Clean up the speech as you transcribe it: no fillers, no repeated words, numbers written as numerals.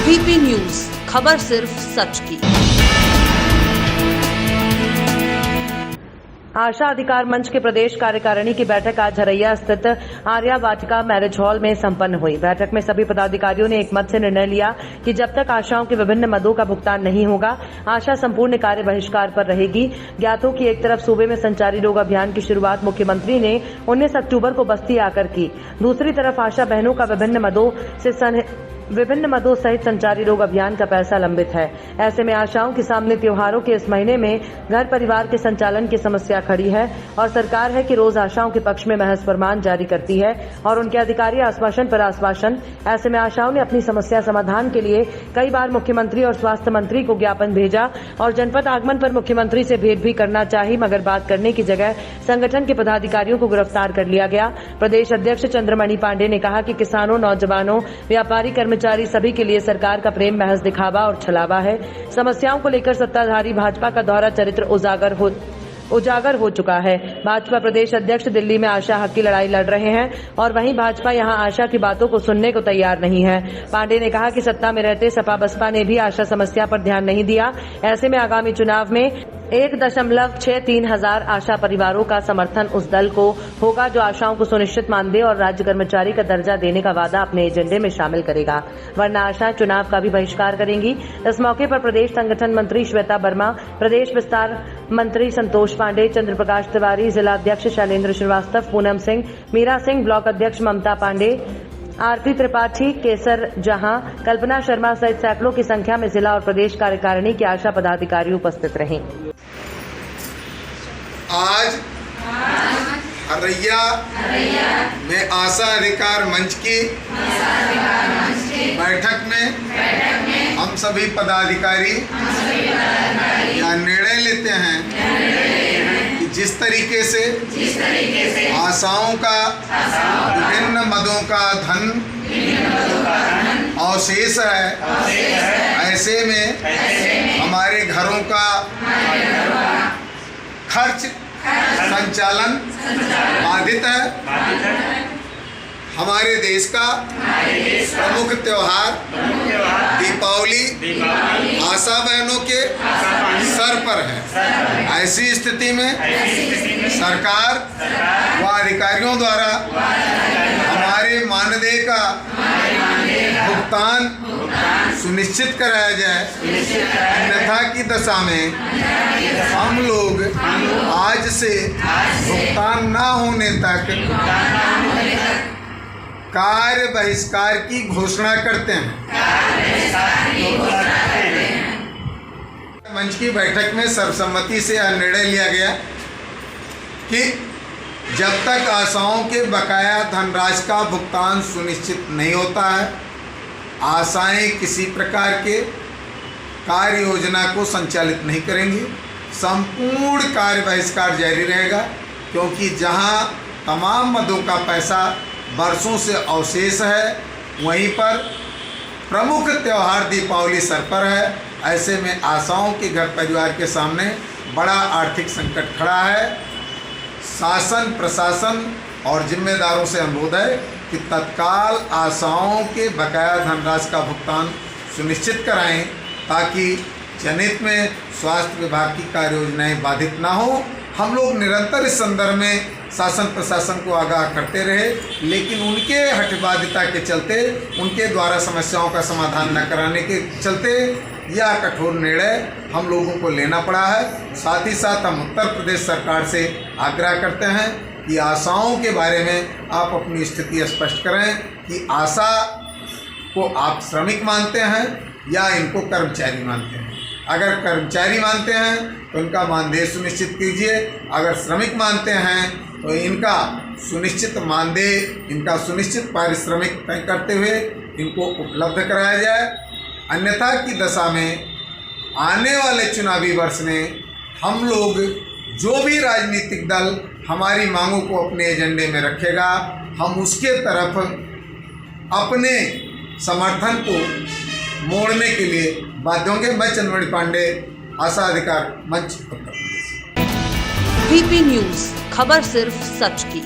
VP news, खबर सिर्फ सच की। आशा अधिकार मंच के प्रदेश कार्यकारिणी की बैठक आज झरैया स्थित आर्या वाटिका मैरिज हॉल में संपन्न हुई। बैठक में सभी पदाधिकारियों ने एक मत से निर्णय लिया कि जब तक आशाओं के विभिन्न मदों का भुगतान नहीं होगा, आशा संपूर्ण कार्य बहिष्कार पर रहेगी। ज्ञात हो कि एक तरफ सूबे में संचारी रोग अभियान की शुरुआत मुख्यमंत्री ने 19 अक्टूबर को बस्ती आकर की, दूसरी तरफ आशा बहनों का विभिन्न मदों सहित संचारी रोग अभियान का पैसा लंबित है। ऐसे में आशाओं के सामने त्योहारों के इस महीने में घर परिवार के संचालन की समस्या खड़ी है और सरकार है कि रोज आशाओं के पक्ष में महज फरमान जारी करती है और उनके अधिकारी आश्वासन पर आश्वासन। ऐसे में आशाओं ने अपनी समस्या समाधान के लिए कई बार मुख्यमंत्री और स्वास्थ्य मंत्री को ज्ञापन भेजा और जनपद आगमन पर मुख्यमंत्री से भेंट भी करना चाही, मगर बात करने की जगह संगठन के पदाधिकारियों को गिरफ्तार कर लिया गया। प्रदेश अध्यक्ष चंद्रमणि पांडे ने कहा कि किसानों, नौजवानों, व्यापारी, कर्मचारी सभी के लिए सरकार का प्रेम महज दिखावा और छलावा है। समस्याओं को लेकर सत्ताधारी भाजपा का दोहरा चरित्र उजागर हो चुका है। भाजपा प्रदेश अध्यक्ष दिल्ली में आशा हक की लड़ाई लड़ रहे हैं और वहीं भाजपा यहां आशा की बातों को सुनने को तैयार नहीं है। पांडे ने कहा कि सत्ता में रहते सपा बसपा ने भी आशा समस्या पर ध्यान नहीं दिया। ऐसे में आगामी चुनाव में 1.63 हजार आशा परिवारों का समर्थन उस दल को होगा जो आशाओं को सुनिश्चित मानदेय और राज्य कर्मचारी का दर्जा देने का वादा अपने एजेंडे में शामिल करेगा, वरना आशा चुनाव का भी बहिष्कार करेंगी। इस मौके पर प्रदेश संगठन मंत्री श्वेता वर्मा, प्रदेश विस्तार मंत्री संतोष पांडे, चंद्र प्रकाश तिवारी, जिला अध्यक्ष शैलेंद्र श्रीवास्तव, पूनम सिंह, मीरा सिंह, ब्लॉक अध्यक्ष ममता पांडे, आरती त्रिपाठी, केसर जहां, कल्पना शर्मा सहित सैकड़ों की संख्या में जिला और प्रदेश कार्यकारिणी के आशा पदाधिकारी उपस्थित रहे। आज हरैया में आशा अधिकार मंच की बैठक में हम सभी पदाधिकारी यह निर्णय लेते हैं कि जिस तरीके से आशाओं का विभिन्न मदों का धन अवशेष है, ऐसे में हमारे घरों का खर्च संचालन बाधित है। हमारे देश का प्रमुख त्योहार दीपावली आशा बहनों के सर पर है। ऐसी स्थिति में सरकार व अधिकारियों द्वारा हमारे मानदेय का भुगतान सुनिश्चित कराया जाए, अन्यथा की दशा में हम लोग आज से भुगतान न होने तक कार्य बहिष्कार की घोषणा करते हैं। मंच की बैठक में सर्वसम्मति से यह निर्णय लिया गया कि जब तक आशाओं के बकाया धनराशि का भुगतान सुनिश्चित नहीं होता है, आशाएं किसी प्रकार के कार्य योजना को संचालित नहीं करेंगी। संपूर्ण कार्य बहिष्कार जारी रहेगा, क्योंकि जहां तमाम मदों का पैसा वर्षों से अवशेष है, वहीं पर प्रमुख त्यौहार दीपावली सर पर है। ऐसे में आशाओं के घर परिवार के सामने बड़ा आर्थिक संकट खड़ा है। शासन, प्रशासन और जिम्मेदारों से अनुरोध है कि तत्काल आशाओं के बकाया धनराशि का भुगतान सुनिश्चित कराएं, ताकि जनहित में स्वास्थ्य विभाग की कार्य योजनाएं बाधित ना हो। हम लोग निरंतर इस संदर्भ में शासन प्रशासन को आगाह करते रहे, लेकिन उनके हठबाधिता के चलते, उनके द्वारा समस्याओं का समाधान न कराने के चलते यह कठोर निर्णय हम लोगों को लेना पड़ा है। साथ ही साथ हम उत्तर प्रदेश सरकार से आग्रह करते हैं कि आशाओं के बारे में आप अपनी स्थिति स्पष्ट करें कि आशा को आप श्रमिक मानते हैं या इनको कर्मचारी मानते हैं। अगर कर्मचारी मानते हैं तो इनका मानदेय सुनिश्चित कीजिए, अगर श्रमिक मानते हैं तो इनका सुनिश्चित मानदेय, इनका सुनिश्चित पारिश्रमिक तय करते हुए इनको उपलब्ध कराया जाए। अन्यथा की दशा में आने वाले चुनावी वर्ष में हम लोग, जो भी राजनीतिक दल हमारी मांगों को अपने एजेंडे में रखेगा, हम उसके तरफ अपने समर्थन को मोड़ने के लिए बाध्य होंगे। मैं चंद्रमणि पांडे, आशा अधिकार मंच, उत्तर प्रदेश। वीपी न्यूज, खबर सिर्फ सच की।